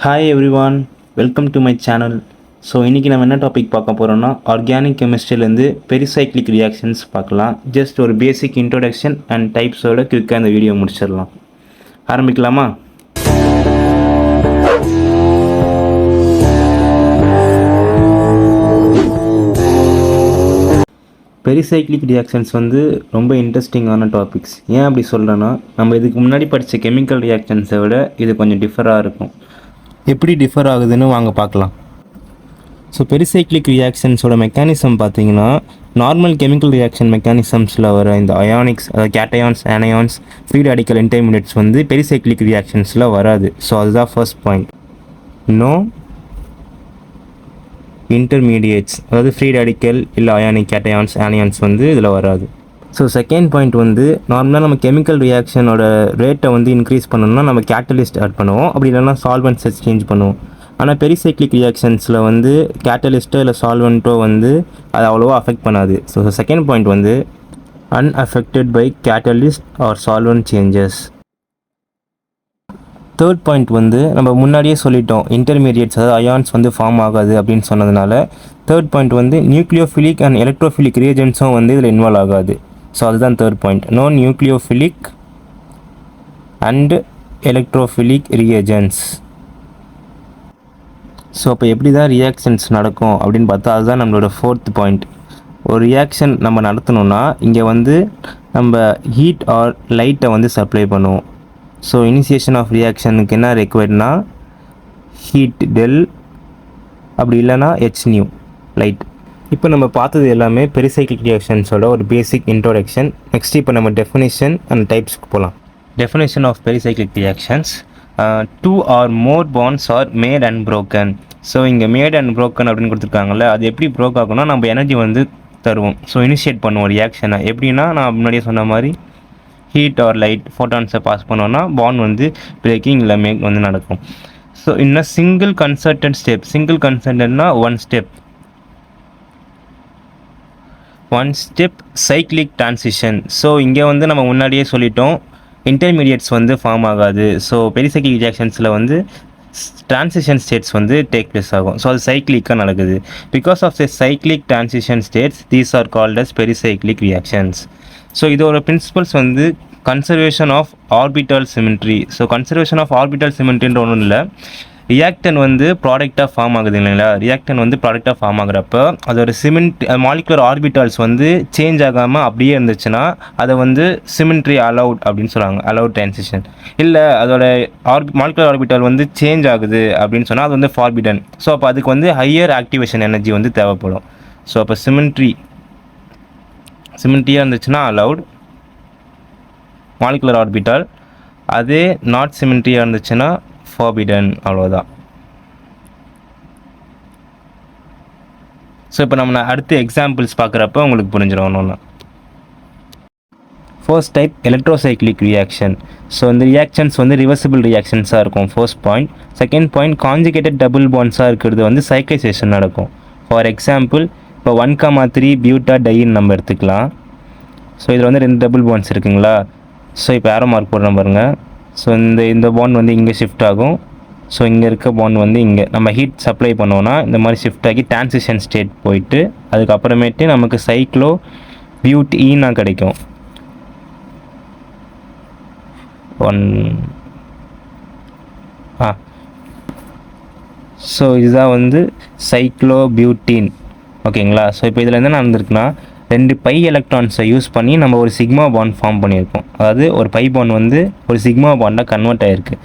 Hi everyone, welcome to my channel. So இன்றைக்கி நம்ம என்ன டாபிக் பார்க்க போகிறோம்னா ஆர்கானிக் கெமிஸ்ட்ரியிலேருந்து பெரிசைக்ளிக் ரியாக்ஷன்ஸ் பார்க்கலாம். ஜஸ்ட் ஒரு பேசிக் இன்ட்ரோடக்ஷன் அண்ட் டைப்ஸோட குயிக்காக இந்த வீடியோ முடிச்சிடலாம். ஆரம்பிக்கலாமா? பெரிசைக்ளிக் ரியாக்ஷன்ஸ் ரொம்ப இன்ட்ரெஸ்டிங்கான டாபிக்ஸ். ஏன் அப்படி சொல்கிறேன்னா, நம்ம இதுக்கு முன்னாடி படித்த கெமிக்கல் ரியாக்ஷன்ஸை விட இது கொஞ்சம் டிஃபராக இருக்கும். எப்படி டிஃபர் ஆகுதுன்னு வாங்க பார்க்கலாம். ஸோ பெரிசைக்ளிக் ரியாக்ஷன்ஸோட மெக்கானிசம் பார்த்தீங்கன்னா, நார்மல் கெமிக்கல் ரியாக்ஷன் மெக்கானிசம்ஸில் வர இந்த அயானிக்ஸ், அதாவது cations, anions, free radical intermediates pericyclic ரியாக்ஷன்ஸில் வராது. ஸோ அதுதான் ஃபர்ஸ்ட் பாயிண்ட். நோ இன்டர்மீடியேட்ஸ், அதாவது ஃப்ரீ ரேடிக்கல் இல்லை அயானிக் கேட்டயான்ஸ், ஆனயான்ஸ் இதில் வராது. ஸோ செகண்ட் பாயிண்ட் நார்மலாக நம்ம கெமிக்கல் ரியாக்ஷனோட ரேட்டை இன்க்ரீஸ் பண்ணணும்னா நம்ம கேட்டலிஸ்ட் ஆட் பண்ணுவோம், அப்படி இல்லைனா சால்வெண்ட்ஸ் எக்ஸ்சேஞ்ச் பண்ணுவோம். ஆனால் பெரிசைக்ளிக் ரியாக்ஷன்ஸில் கேட்டலிஸ்ட்டோ இல்லை சால்வெண்ட்டோ அது அவ்வளோவா அஃபெக்ட் பண்ணாது. So second point unaffected by catalyst or solvent changes. Third point நம்ம முன்னாடியே சொல்லிட்டோம், இன்டர்மீடியட்ஸ் அதாவது அயான்ஸ் ஃபார்ம் ஆகாது அப்படின்னு சொன்னதுனால third point nucleophilic and electrophilic ரியேஜென்ட்ஸும் இதில் இன்வால்வ் ஆகாது. ஸோ அதுதான் third point, no nucleophilic and electrophilic reagents. So அப்போ எப்படி தான் ரியாக்ஷன்ஸ் நடக்கும் அப்படின்னு பார்த்தா அதுதான் நம்மளோட ஃபோர்த் பாயிண்ட். ஒரு ரியாக்ஷன் நம்ம நடத்தணும்னா இங்கே நம்ம ஹீட் ஆர் லைட்டை சப்ளை பண்ணுவோம். ஸோ இனிஷியேஷன் ஆஃப் ரியாக்ஷனுக்கு என்ன ரெக்வயர்ட்னா ஹீட் டெல், அப்படி இல்லைனா ஹெச் நியூ லைட். இப்போ நம்ம பார்த்தது எல்லாமே பெரிசைக்ளிக் ரியாக்ஷன்ஸோட ஒரு பேசிக் இன்ட்ரோடக்ஷன். நெக்ஸ்ட் இப்போ நம்ம டெஃபினேஷன் அண்ட் டைப்ஸ்க்கு போகலாம். Definition of pericyclic reactions: two or more bonds are made and broken. So இங்கே மேட் அண்ட் ப்ரோக்கன் அப்படின்னு கொடுத்துருக்காங்கல்ல, அது எப்படி ப்ரோக் ஆகும்னா நம்ம எனர்ஜி தருவோம். ஸோ இனிஷியேட் பண்ணுவோம் ரியாக்ஷனை. எப்படின்னா நான் முன்னாடியே சொன்ன மாதிரி ஹீட் ஆர் லைட் ஃபோட்டான்ஸை பாஸ் பண்ணோன்னா பாண்ட் பிரேக்கிங் இல்லை மேக் நடக்கும். ஸோ இன்னும் சிங்கிள் கன்சர்டட் ஸ்டெப். சிங்கிள் கன்சர்டட்னா one step cyclic transition. So இங்கே நம்ம முன்னாடியே சொல்லிட்டோம், இன்டர்மீடியட்ஸ் ஃபார்ம் ஆகாது. ஸோ பெரிசைக்ளிக் ரியாக்ஷன்ஸில் டிரான்சிஷன் ஸ்டேட்ஸ் டேக் பிளேஸ் ஆகும். ஸோ அது சைக்ளிக்காக நடக்குது. Because of the cyclic transition states these are called as pericyclic reactions. So இதோட principles conservation of orbital symmetry. So conservation of orbital சிமெட்ரின்ற ஒன்றும் இல்லை, ரியாக்டன் ப்ராடக்டாக ஃபார்ம் ஆகுது இல்லைங்களா. ரியாக்டன் ப்ராடக்டாக ஃபார்ம் ஆகுறப்போ அதோட மாலிகுலர் ஆர்பிட்டால்ஸ் சேஞ்ச் ஆகாமல் அப்படியே இருந்துச்சுன்னா அதை சிமெட்ரி அலவுட் அப்படின்னு சொல்லுவாங்க, அலவுட் டிரான்சிஷன். இல்லை அதோட மாலிகுலர் ஆர்பிட்டால் சேஞ்ச் ஆகுது அப்படின்னு சொன்னால் அது ஃபார்பிடன். ஸோ அப்போ அதுக்கு ஹையர் ஆக்டிவேஷன் எனர்ஜி தேவைப்படும். ஸோ அப்போ சிமெட்ரியாக இருந்துச்சுன்னா அலவுட் மாலிகுலர் ஆர்பிட்டால், அதே நாட் சிமெட்ரியாக இருந்துச்சுன்னா ஃபார்பிடன். அவ்வளோதான். ஸோ இப்போ நம்ம அடுத்த எக்ஸாம்பிள்ஸ் பார்க்குறப்ப உங்களுக்கு புரிஞ்சிடும் ஒன்று. First type electrocyclic reaction. So இந்த ரியாக்ஷன்ஸ் ரிவர்சிபிள் ரியாக்ஷன்ஸாக இருக்கும், first point. Second point conjugated double பாண்ட்ஸாக இருக்கிறது சைக்ளைசேஷன் நடக்கும். ஃபார் எக்ஸாம்பிள் இப்போ 1,3 பியூட்டா டைன்னு நம்ம எடுத்துக்கலாம். ஸோ இதில் 2 டபுள் பாண்ட்ஸ் இருக்குங்களா. ஸோ இப்போ ஏரோ மார்க் போடுறோம் பாருங்கள். ஸோ இந்த பாண்ட் இங்கே ஷிஃப்ட் ஆகும். ஸோ இங்கே இருக்க பாண்ட் இங்கே நம்ம ஹீட் சப்ளை பண்ணோன்னா இந்த மாதிரி ஷிஃப்ட் ஆகி டிரான்சிஷன் ஸ்டேட் போயிட்டு அதுக்கப்புறமேட்டு நமக்கு சைக்ளோ பியூட்டீனா கிடைக்கும். ஸோ இதுதான் சைக்ளோ பியூட்டீன். ஓகேங்களா. ஸோ இப்போ இதில் என்ன நடந்திருக்குன்னா 2 பை எலக்ட்ரான்ஸை யூஸ் பண்ணி நம்ம ஒரு சிக்மா பாண்ட் ஃபார்ம் பண்ணியிருக்கோம். அதாவது ஒரு பை பாண்ட் ஒரு சிக்மா பாண்டாக கன்வெர்ட் ஆகிருக்கு.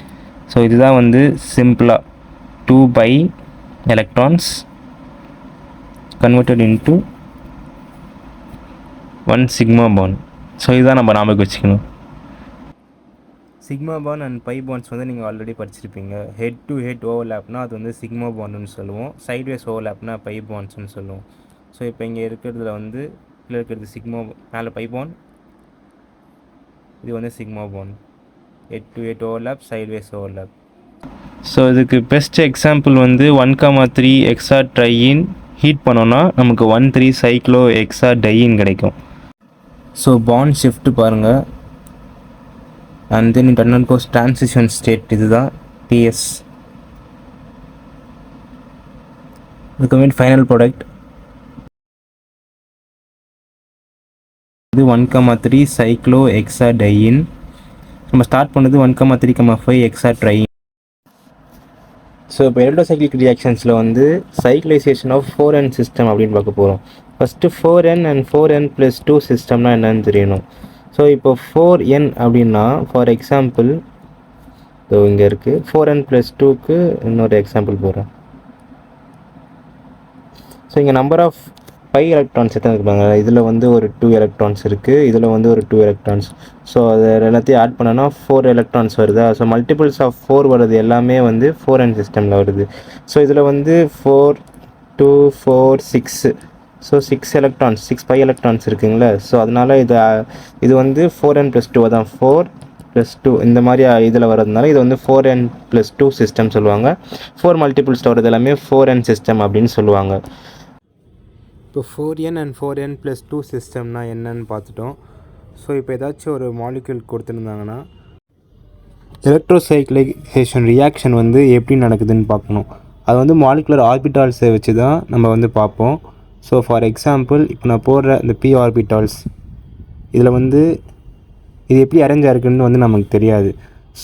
ஸோ இதுதான் சிம்பிளாக 2 pi electrons converted into 1 sigma bond. So இதுதான் நம்ம ஞாபகம் வச்சுக்கணும். Sigma bond and pi bonds நீங்கள் ஆல்ரெடி படிச்சிருப்பீங்க. ஹெட் டு ஹெட் ஓவர்லேப்னா அது சிக்மா பாண்டுன்னு சொல்லுவோம், சைட்வேஸ் ஓவர்லேப்னா பை பாண்ட்ஸ்னு சொல்லுவோம். ஸோ இப்போ இங்கே இருக்கிறதுல கீழே இருக்கிறது சிக்மா, மேலே பை பாண்ட், இது sigma bond. Head to head overlap, sideways overlap. So இதுக்கு பெஸ்ட் எக்ஸாம்பிள் 1,3 எக்ஸா ட்ரையின் ஹீட் பண்ணோன்னா நமக்கு 1,3 சைக்ளோ எக்ஸா டையின் கிடைக்கும். ஸோ பாண்ட் ஷிஃப்ட் பாருங்கள், and then it undergoes transition state. இதுதான் TS. அதுக்கப்புறம் ஃபைனல் ப்ராடக்ட் இது 1,3 சைக்ளோ எக்ஸாடையின். நம்ம ஸ்டார்ட் பண்ணது 1,3,5 எக்ஸாட்ரையின். ஸோ இப்போ எல்டோசைக்ளிக் ரியாக்ஷன்ஸில் வந்து சைக்ளைசேஷன் ஆஃப் 4n சிஸ்டம் அப்படின்னு பார்க்க போகிறோம். ஃபஸ்ட்டு 4n அண்ட் 4n+2 சிஸ்டம்னா என்னன்னு தெரியணும். ஸோ இப்போ 4n அப்படின்னா ஃபார் எக்ஸாம்பிள் ஸோ இங்கே இருக்குது 4n+2க்கு இன்னொரு எக்ஸாம்பிள் போகிறேன். ஸோ இங்கே நம்பர் ஆஃப் பை எலக்ட்ரான்ஸ் எத்தனை இருப்பாங்க, இதில் வந்து ஒரு 2 எலக்ட்ரான்ஸ் இருக்குது, இதில் வந்து ஒரு 2 எலக்ட்ரான்ஸ். ஸோ அதை எல்லாத்தையும் ஆட் பண்ணோன்னா 4 எலக்ட்ரான்ஸ் வருதா. ஸோ மல்டிபிள்ஸ் ஆஃப் 4 வருது எல்லாமே வந்து 4n சிஸ்டமில் வருது. ஸோ இதில் வந்து 4, 2, 4, 6. ஸோ 6 எலக்ட்ரான்ஸ் 6 பை எலக்ட்ரான்ஸ் இருக்குங்களா. ஸோ அதனால் இது வந்து 4n+2 தான் 4+2 இந்த மாதிரி இதில் வரதுனால இது வந்து 4n+2 சிஸ்டம் சொல்லுவாங்க. 4 மல்டிபிள்ஸ் வரது எல்லாமே 4n சிஸ்டம் அப்படின்னு சொல்லுவாங்க. இப்போ 4n அண்ட் 4n+2 சிஸ்டம்னா என்னன்னு பார்த்துட்டோம். ஸோ இப்போ ஏதாச்சும் ஒரு மாலிக்யூல் கொடுத்துருந்தாங்கன்னா எலக்ட்ரோசைக்ளைசேஷன் ரியாக்ஷன் வந்து எப்படி நடக்குதுன்னு பார்க்கணும். அது வந்து மாலிகுலர் ஆர்பிட்டால்ஸை வச்சு தான் நம்ம வந்து பார்ப்போம். ஸோ ஃபார் எக்ஸாம்பிள் இப்போ நான் போடுற இந்த p ஆர்பிட்டால்ஸ் இதில் வந்து இது எப்படி அரேஞ்ச் ஆகிருக்குன்னு வந்து நமக்கு தெரியாது.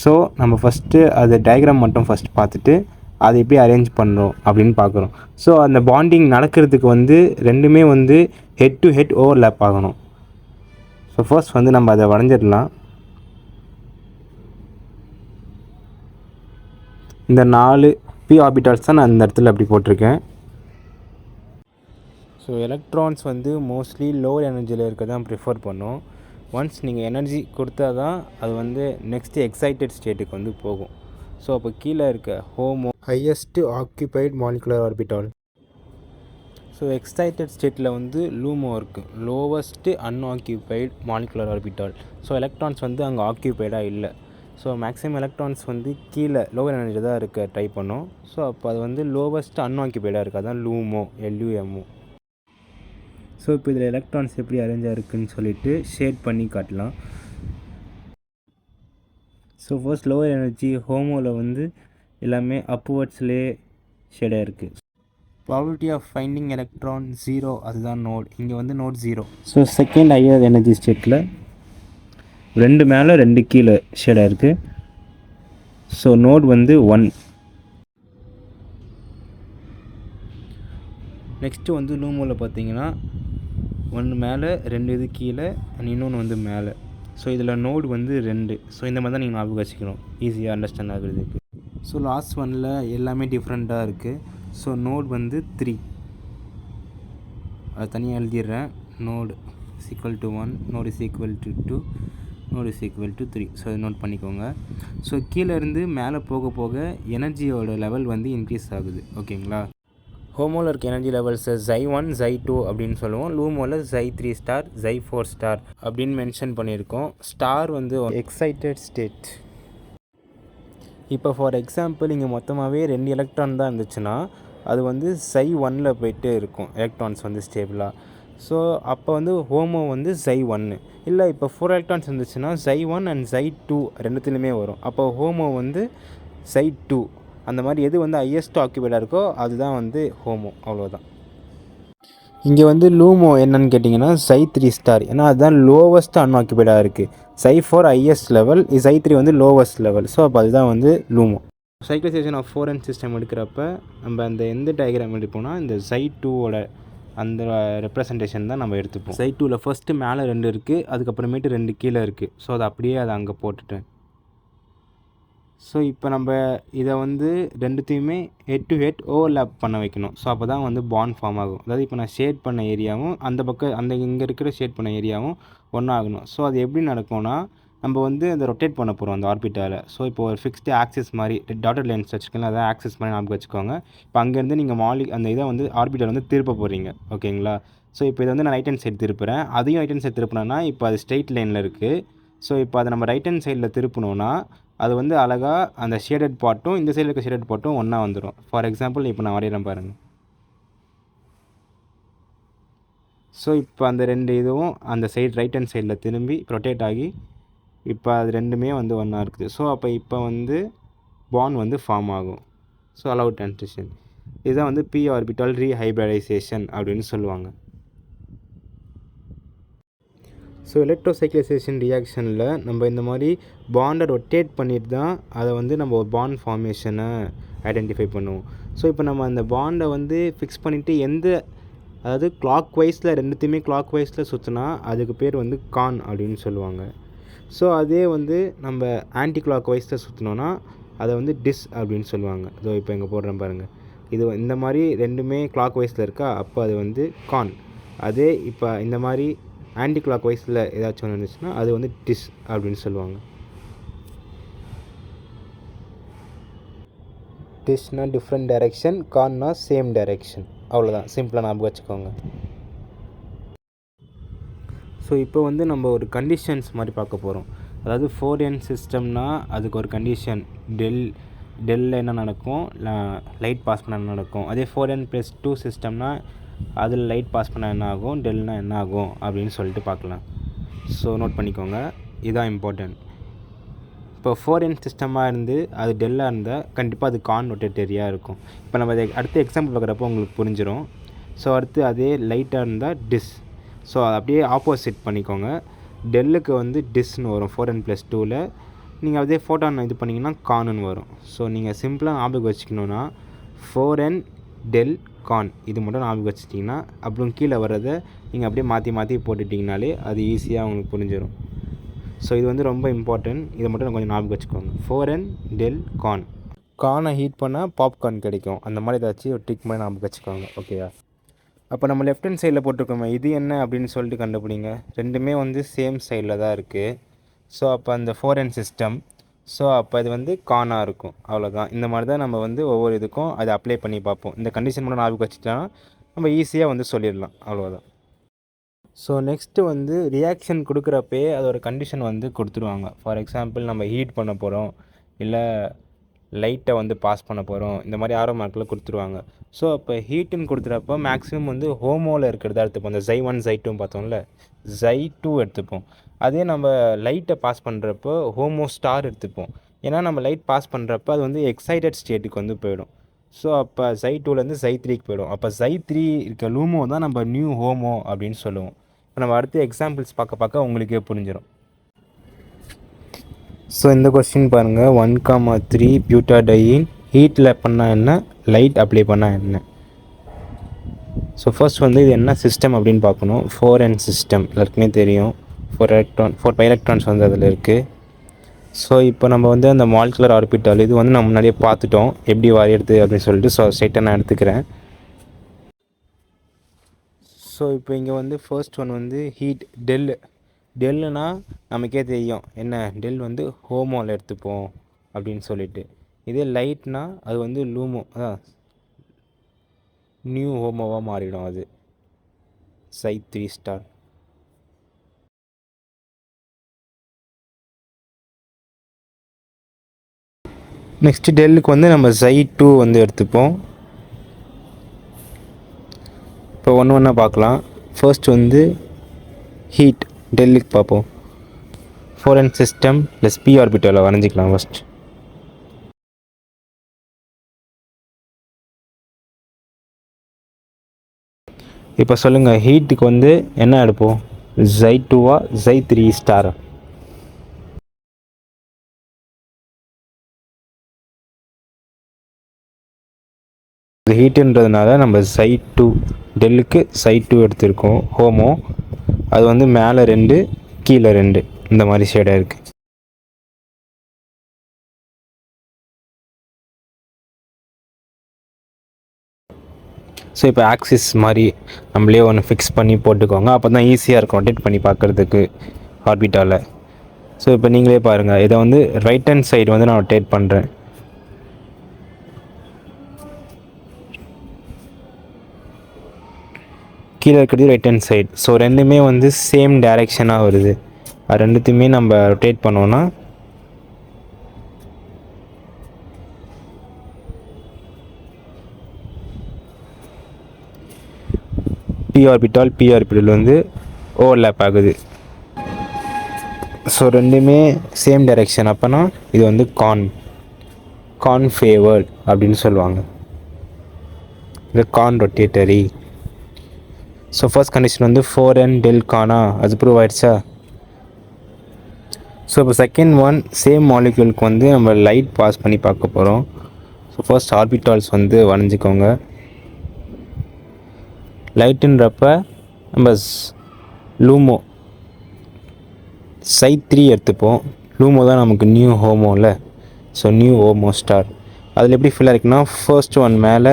ஸோ நம்ம ஃபஸ்ட்டு அது டயக்ராம் மட்டும் ஃபஸ்ட் பார்த்துட்டு அதை எப்படி அரேஞ்ச் பண்ணுறோம் அப்படின்னு பார்க்குறோம். ஸோ அந்த பாண்டிங் நடக்கிறதுக்கு வந்து ரெண்டுமே வந்து ஹெட் டு ஹெட் ஓவர்லேப் ஆகணும். ஸோ ஃபர்ஸ்ட் வந்து நம்ம அதை வரைஞ்சிடலாம். இந்த 4 p ஆர்பிட்டால்ஸ் தான் நான் அந்த இடத்துல அப்படி போட்டிருக்கேன். ஸோ எலக்ட்ரான்ஸ் வந்து மோஸ்ட்லி லோவர் எனர்ஜியில் இருக்க தான் ப்ரிஃபர் பண்ணும். ஒன்ஸ் நீங்கள் எனர்ஜி கொடுத்தா தான் அது வந்து நெக்ஸ்ட்டு எக்ஸைட்டட் ஸ்டேட்டுக்கு வந்து போகும். ஸோ அப்போ கீழே இருக்க HOMO highest occupied molecular orbital. So excited ஸ்டேட்டில் வந்து லூமோ இருக்குது, lowest unoccupied molecular orbital. So electrons வந்து அங்கே ஆக்யூபைடாக இல்லை. ஸோ மேக்ஸிமம் எலக்ட்ரான்ஸ் வந்து கீழே லோவர் எனர்ஜி தான் இருக்க ட்ரை பண்ணோம். ஸோ அப்போ அது வந்து லோவஸ்ட்டு அன்ஆக்யூபைடாக இருக்குது, அதான் லூமோ LUMO. ஸோ இப்போ இதில் எலக்ட்ரான்ஸ் எப்படி அரேஞ்சாக இருக்குதுன்னு சொல்லிட்டு ஷேட் பண்ணி காட்டலாம். ஸோ ஃபர்ஸ்ட் லோவர் எனர்ஜி ஹோமோவில் வந்து எல்லாமே அப்வர்ட்ஸ்லேயே ஷேடாக இருக்குது. ப்ராபபிலிட்டி ஆஃப் ஃபைண்டிங் எலக்ட்ரான் 0, அதுதான் நோட். இங்கே வந்து node 0. So second higher energy ஸ்டேட்டில் 2 மேலே 2 கீழே ஷேடாக இருக்குது. ஸோ நோட் வந்து 1. நெக்ஸ்ட்டு வந்து லூமோவில் பார்த்தீங்கன்னா 1 மேலே 2 இது கீழே இன்னொன்று வந்து மேலே. ஸோ இதில் நோடு வந்து 2. ஸோ இந்த மாதிரி தான் நீங்கள் ஞாபகம் வச்சுக்கணும் ஈஸியாக அண்டர்ஸ்டாண்ட் ஆகுறதுக்கு. ஸோ லாஸ்ட் ஒனில் எல்லாமே டிஃப்ரெண்ட்டாக இருக்குது. ஸோ நோட் வந்து 3, அது தனியாக எழுதிடுறேன். Node = 1, node = 2, node = 3. ஸோ அதை நோட் பண்ணிக்கோங்க. ஸோ கீழே இருந்து மேலே போக போக எனர்ஜியோட லெவல் வந்து இன்க்ரீஸ் ஆகுது. ஓகேங்களா. ஹோமோவில் இருக்க எனர்ஜி லெவல்ஸை Xi1 Xi2 அப்படின்னு சொல்லுவோம். லூமோவில் Xi3 ஸ்டார் Xi4 ஸ்டார் அப்படின்னு மென்ஷன் பண்ணியிருக்கோம். ஸ்டார் வந்து எக்ஸைட்டட் ஸ்டேட். இப்போ ஃபார் எக்ஸாம்பிள் இங்கே மொத்தமாகவே 2 எலக்ட்ரான் தான் இருந்துச்சுன்னா அது வந்து Xi1ல் போய்ட்டு இருக்கும் எலக்ட்ரான்ஸ் வந்து ஸ்டேபிளாக. ஸோ அப்போ வந்து ஹோமோ வந்து Xi1. இல்லை இப்போ 4 எலக்ட்ரான்ஸ் இருந்துச்சுன்னா Xi1 அண்ட் Xi2 ரெண்டுத்துலையுமே வரும். அப்போ ஹோமோ வந்து Xi2. அந்த மாதிரி எது வந்து ஹையஸ்ட் ஆக்குபைடாக இருக்கோ அதுதான் வந்து ஹோமோ, அவ்வளோதான். இங்கே வந்து லூமோ என்னன்னு கேட்டிங்கன்னா Xi3 ஸ்டார், ஏன்னா அதுதான் லோவஸ்ட் அன்ஆக்குபைடாக இருக்குது. Xi4 ஹையஸ்ட் லெவல், Xi3 வந்து லோவஸ்ட் லெவல். ஸோ அப்போ அதுதான் வந்து லூமோ. சைக்ளைசேஷன் ஆஃப் 4n சிஸ்டம் எடுக்கிறப்ப நம்ம அந்த எந்த டயக்ராம் எடுப்போம்னா இந்த Xi2ஓட அந்த ரெப்ரசன்டேஷன் தான் நம்ம எடுத்துப்போம். Xi2வில் ஃபஸ்ட்டு மேலே 2 இருக்குது, அதுக்கப்புறமேட்டு 2 கீழே இருக்குது. ஸோ அதை அப்படியே அதை அங்கே போட்டுட்டேன். ஸோ இப்போ நம்ம இதை வந்து ரெண்டுத்தையுமே ஹெட் டு ஹெட் ஓவர்லேப் பண்ண வைக்கணும். ஸோ அப்போ தான் வந்து பாண்ட் ஃபார்ம் ஆகும். அதாவது இப்போ நான் ஷேட் பண்ண ஏரியாவும் அந்த பக்கம் அந்த இங்கே இருக்கிற ஷேட் பண்ண ஏரியாவும் ஒன்றா ஆகணும். ஸோ அது எப்படி நடக்கும்னா நம்ம வந்து அந்த ரொட்டேட் பண்ண போகிறோம் அந்த ஆர்பிட்டால். ஸோ இப்போ ஒரு ஃபிக்ஸ்டு ஆக்சிஸ் மாதிரி டாட்டட் லைன்ஸ் வச்சுக்கலாம், அதாவது ஆக்சிஸ் மாதிரி ஞாபகம் வச்சுக்கோங்க. இப்போ அங்கேருந்து நீங்கள் அந்த இதை வந்து ஆர்பிட்டால் வந்து திருப்ப போகிறீங்க. ஓகேங்களா. ஸோ இப்போ இதை வந்து நான் ரைட் ஹேண்ட் சைடு திருப்புறேன், அதையும் ரைட் ஹேண்ட் சைடு திருப்பினேன்னா இப்போ அது ஸ்ட்ரெயிட் லைனில் இருக்குது. ஸோ இப்போ அதை நம்ம ரைட் ஹேண்ட் சைடில் திருப்பினோன்னா அது வந்து அழகாக அந்த ஷேடட் பார்ட்டும் இந்த சைடில் இருக்க ஷேடட் பார்ட்டும் ஒன்றா வந்துடும். ஃபார் எக்ஸாம்பிள் இப்போ நான் வரைகிறேன் பாருங்கள். ஸோ இப்போ அந்த 2 இதுவும் அந்த சைடு ரைட் ஹேண்ட் சைடில் திரும்பி ரொட்டேட் ஆகி இப்போ அது ரெண்டுமே வந்து ஒன்றா இருக்குது. ஸோ அப்போ இப்போ வந்து பாண்ட் வந்து ஃபார்ம் ஆகும். So allowed transition. இதுதான் வந்து p ஆர்பிட்டால் ரீஹைப்ரிடைசேஷன் அப்படின்னு சொல்லுவாங்க. ஸோ எலக்ட்ரோசைக்ளைசேஷன் ரியாக்ஷனில் நம்ம இந்த மாதிரி பாண்டை ரொட்டேட் பண்ணிட்டு தான் அதை வந்து நம்ம ஒரு பாண்ட் ஃபார்மேஷனை ஐடென்டிஃபை பண்ணுவோம். ஸோ இப்போ நம்ம அந்த பாண்டை வந்து ஃபிக்ஸ் பண்ணிவிட்டு அதாவது கிளாக் வைஸில் ரெண்டுத்தையுமே கிளாக் வைஸில் சுற்றினா அதுக்கு பேர் வந்து கான் அப்படின்னு சொல்லுவாங்க. ஸோ அதே வந்து நம்ம ஆன்டி கிளாக் வைஸில் சுற்றினோன்னா அதை வந்து டிஸ் அப்படின்னு சொல்லுவாங்க. ஸோ இப்போ இங்கே போடுறேன் பாருங்கள், இது இந்த மாதிரி ரெண்டுமே கிளாக் வைஸில் இருக்கா, அப்போ அது வந்து கான். அதே இப்போ இந்த மாதிரி ஆன்டி கிளாக் வைஸில் ஏதாச்சும் ஒன்று இருந்துச்சுன்னா அது வந்து டிஸ் அப்படின்னு சொல்லுவாங்க. டிஸ்னா டிஃப்ரெண்ட் டைரெக்ஷன், கான்னா சேம் டைரெக்ஷன். அவ்வளோதான், சிம்பிளாக ஞாபகம் வச்சுக்கோங்க. ஸோ இப்போ வந்து நம்ம ஒரு கண்டிஷன்ஸ் மாதிரி பார்க்க போகிறோம். அதாவது 4n சிஸ்டம்னா அதுக்கு ஒரு கண்டிஷன் டெல்லில் என்ன நடக்கும், லைட் பாஸ் பண்ண நடக்கும். அதே 4n+2 சிஸ்டம்னா அதில் லைட் பாஸ் பண்ணால் என்ன ஆகும், டெல்னா என்ன ஆகும் அப்படின்னு சொல்லிட்டு பார்க்கலாம். ஸோ நோட் பண்ணிக்கோங்க, இதுதான் இம்பார்ட்டன்ட். இப்போ 4n சிஸ்டமாக இருந்து அது டெல்லாக இருந்தால் கண்டிப்பாக அது கான் ரொட்டேட்டரியாக இருக்கும். இப்போ நம்ம அதை அடுத்த எக்ஸாம்பிள் பார்க்குறப்போ உங்களுக்கு புரிஞ்சிடும். ஸோ அடுத்து அதே லைட்டாக இருந்தால் டிஸ். ஸோ அப்படியே ஆப்போசிட் பண்ணிக்கோங்க. டெல்லுக்கு வந்து டிஸ்ன்னு வரும் 4n+2ல். நீங்கள் அதே ஃபோட்டான் இது பண்ணிங்கன்னா கானுன்னு வரும். ஸோ நீங்கள் சிம்பிளாக ஞாபகம் வச்சுக்கணுன்னா 4n டெல் கான் இது மட்டும் ஞாபகம் வச்சுட்டிங்கன்னா அப்புறம் கீழே வர்றதை நீங்கள் அப்படியே மாற்றி போட்டுட்டிங்கனாலே அது ஈஸியாக உங்களுக்கு புரிஞ்சிடும். ஸோ இது வந்து ரொம்ப இம்பார்ட்டன்ட், இதை மட்டும் கொஞ்சம் ஞாபகம் வச்சுக்கோங்க. 4n del Khan. கானை ஹீட் பண்ணால் பாப்கார்ன் கிடைக்கும். அந்த மாதிரி ஏதாச்சும் ஒரு ட்ரிக் மாதிரி ஞாபகம் வச்சுக்கோங்க. ஓகேயா? அப்போ நம்ம லெஃப்ட் ஹேண்ட் சைடில் போட்டிருக்கோமே, இது என்ன அப்படின்னு சொல்லிட்டு கண்டுபிடிங்க. ரெண்டுமே வந்து சேம் சைடில் தான் இருக்குது. ஸோ அப்போ அந்த 4n சிஸ்டம், ஸோ அப்போ இது வந்து கானாக இருக்கும். அவ்வளோதான். இந்த மாதிரி தான் நம்ம வந்து ஒவ்வொரு இதுக்கும் அதை அப்ளை பண்ணி பார்ப்போம். இந்த கண்டிஷன் மட்டும் ஞாபகம் வச்சுட்டோன்னா நம்ம ஈஸியாக வந்து சொல்லிடலாம். அவ்வளோதான். ஸோ நெக்ஸ்ட்டு வந்து ரியாக்ஷன் கொடுக்குறப்பே அது ஒரு கண்டிஷன் வந்து கொடுத்துருவாங்க. ஃபார் எக்ஸாம்பிள் நம்ம ஹீட் பண்ண போகிறோம், இல்லை லைட்டை வந்து பாஸ் பண்ண போகிறோம், இந்த மாதிரி ஆரோ மார்க்கில் கொடுத்துருவாங்க. ஸோ அப்போ ஹீட்டுன்னு கொடுத்துறப்போ மேக்ஸிமம் வந்து ஹோமோவில் இருக்கிறதா எடுத்துப்போம். இந்த Zi1 Zi2 பார்த்தோம்ல, Zi2 எடுத்துப்போம். அதே நம்ம லைட்டை பாஸ் பண்ணுறப்போ ஹோமோ ஸ்டார் எடுத்துப்போம். ஏன்னா நம்ம லைட் பாஸ் பண்ணுறப்போ அது வந்து எக்ஸைட்டட் ஸ்டேட்டுக்கு வந்து போயிடும். ஸோ அப்போ Zi2லேருந்து Zi3க்கு போயிடும். அப்போ Zi3 இருக்க லூமோ தான் நம்ம நியூ ஹோமோ அப்படின்னு சொல்லுவோம். இப்போ நம்ம அடுத்த எக்ஸாம்பிள்ஸ் பார்க்க உங்களுக்கே புரிஞ்சிடும். ஸோ இந்த கொஸ்டின் பாருங்கள், 1,3 பியூட்டாடையின் ஹீட்டில் பண்ணால் என்ன, லைட் அப்ளை பண்ணால் என்ன. ஸோ ஃபர்ஸ்ட் வந்து இது என்ன சிஸ்டம் அப்படின்னு பார்க்கணும். 4n சிஸ்டம் எல்லாருக்குமே தெரியும். 4 பை எலக்ட்ரான்ஸ் வந்து அதில் இருக்குது. ஸோ இப்போ நம்ம வந்து அந்த மாலிகுலர் ஆர்பிட்டால் இது வந்து நம்ம முன்னாடியே பார்த்துட்டோம் எப்படி வரையிறது அப்படின்னு சொல்லிட்டு. ஸோ ஸ்ட்ரைட்டாக நான் எடுத்துக்கிறேன். ஸோ இப்போ இங்கே வந்து ஃபர்ஸ்ட் ஒன் வந்து ஹீட் டெல்லுனா நமக்கே தெரியும் என்ன, டெல் வந்து ஹோமோவில் எடுத்துப்போம் அப்படின்னு சொல்லிட்டு. இதே லைட்னா அது வந்து லூமோ, நியூ ஹோமோவாக மாறிடும். அது Zi3 ஸ்டார். நெக்ஸ்ட்டு டெல்லுக்கு வந்து நம்ம Zi2 வந்து எடுத்துப்போம். இப்போ ஒன்று பார்க்கலாம். ஃபர்ஸ்ட் வந்து ஹீட் டெல்லுக்கு பார்ப்போம். 4n சிஸ்டம் ப்ளஸ் p ஆர்பிட்டாலில் வரைஞ்சிக்கலாம் ஃபஸ்ட். இப்போ சொல்லுங்கள், ஹீட்டுக்கு வந்து என்ன எடுப்போம், Zi2வா Zi3 ஸ்டாரா? ஹீட்டுன்றதுனால நம்ம Zi2 டெல்லுக்கு Zi2 எடுத்திருக்கோம் ஹோமோ. அது வந்து மேலே 2 கீழே 2 இந்த மாதிரி ஷேடாக இருக்குது. ஸோ இப்போ ஆக்சிஸ் மாதிரி நம்மளே ஒன்று ஃபிக்ஸ் பண்ணி போட்டுக்கோங்க. அப்போ தான் ஈஸியாக இருக்கும் ரொட்டேட் பண்ணி பார்க்குறதுக்கு ஆர்பிட்டாவில். ஸோ இப்போ நீங்களே பாருங்கள், இதை வந்து ரைட் ஹேண்ட் சைடு வந்து நான் ரொட்டேட் பண்ணுறேன். கீழே இருக்கிறது ரைட் ஹேண்ட் சைடு. ஸோ ரெண்டுமே வந்து சேம் டைரெக்ஷனாக வருது. அது ரெண்டுத்தையுமே நம்ம ரொட்டேட் பண்ணோன்னா p ஆர்பிட்டால் வந்து ஓவர்லேப் ஆகுது. ஸோ ரெண்டுமே சேம் டைரெக்ஷன். அப்போனா இது வந்து கான்ஃபேவர்ட் அப்படின்னு சொல்லுவாங்க. இது conrotatory. So first condition வந்து 4n டெல் கானா, அது ப்ரூவ் ஆயிடுச்சா? ஸோ இப்போ செகண்ட் ஒன் சேம் மாலிக்யூலுக்கு வந்து நம்ம லைட் பாஸ் பண்ணி பார்க்க போகிறோம். ஸோ ஃபர்ஸ்ட் ஆர்பிட்டால்ஸ் வந்து வரைஞ்சிக்கோங்க. லைட்டுன்றப்ப நம்ம லூமோ சைட் 3 எடுத்துப்போம். லூமோ தான் நமக்கு நியூ ஹோமோவில். ஸோ நியூ ஹோமோ ஸ்டார் அதில் எப்படி ஃபில் ஆகிருக்குன்னா ஃபர்ஸ்ட் ஒன் மேலே,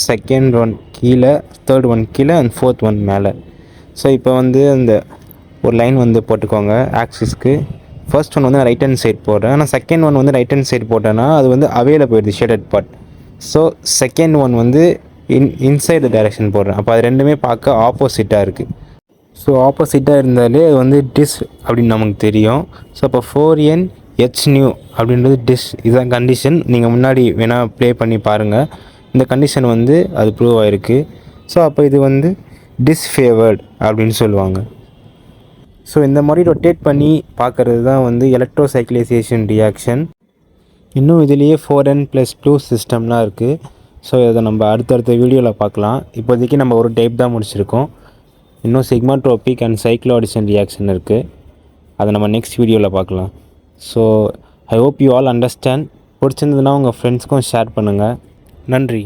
செகண்ட் ஒன் கீழே, தேர்ட் ஒன் கீழே அண்ட் ஃபோர்த் ஒன் மேலே. ஸோ இப்போ வந்து அந்த ஒரு லைன் வந்து போட்டுக்கோங்க ஆக்சிஸ்க்கு. ஃபர்ஸ்ட் ஒன் வந்து நான் ரைட் ஹேண்ட் சைட் போடுறேன். ஆனால் செகண்ட் ஒன் வந்து ரைட் ஹேண்ட் சைட் போட்டேன்னா அது வந்து அவேல போயிடுது shaded part. So second one வந்து இன்சைடு டைரெக்ஷன் போடுறேன். அப்போ அது ரெண்டுமே பார்க்க ஆப்போசிட்டாக இருக்குது. ஸோ ஆப்போசிட்டாக இருந்தாலே அது வந்து டிஸ் அப்படின்னு நமக்கு தெரியும். ஸோ அப்போ 4n h நியூ அப்படின்றது டிஸ், இதுதான் கண்டிஷன். நீங்கள் முன்னாடி வேணால் ப்ளே பண்ணி பாருங்கள். இந்த கண்டிஷன் வந்து அது ப்ரூவ் ஆகிருக்கு. ஸோ அப்போ இது வந்து டிஸ்ஃபேவர்டு அப்படின்னு சொல்லுவாங்க. ஸோ இந்த மாதிரி ரொட்டேட் பண்ணி பார்க்குறது தான் வந்து எலக்ட்ரோசைக்ளைசேஷன் ரியாக்ஷன். இன்னும் இதுலேயே 4n + 2 சிஸ்டம்லாம் இருக்குது. ஸோ இதை நம்ம அடுத்தடுத்த வீடியோவில் பார்க்கலாம். இப்போதைக்கு நம்ம ஒரு டைப் தான் முடிச்சிருக்கோம். இன்னும் சிக்மாட்ரோபிக் அண்ட் சைக்ளோஅடிஷன் ரியாக்ஷன் இருக்குது. அதை நம்ம நெக்ஸ்ட் வீடியோவில் பார்க்கலாம். So I hope you all understand. பிடிச்சிருந்ததுன்னா உங்கள் ஃப்ரெண்ட்ஸ்க்கும் ஷேர் பண்ணுங்கள். நன்றி.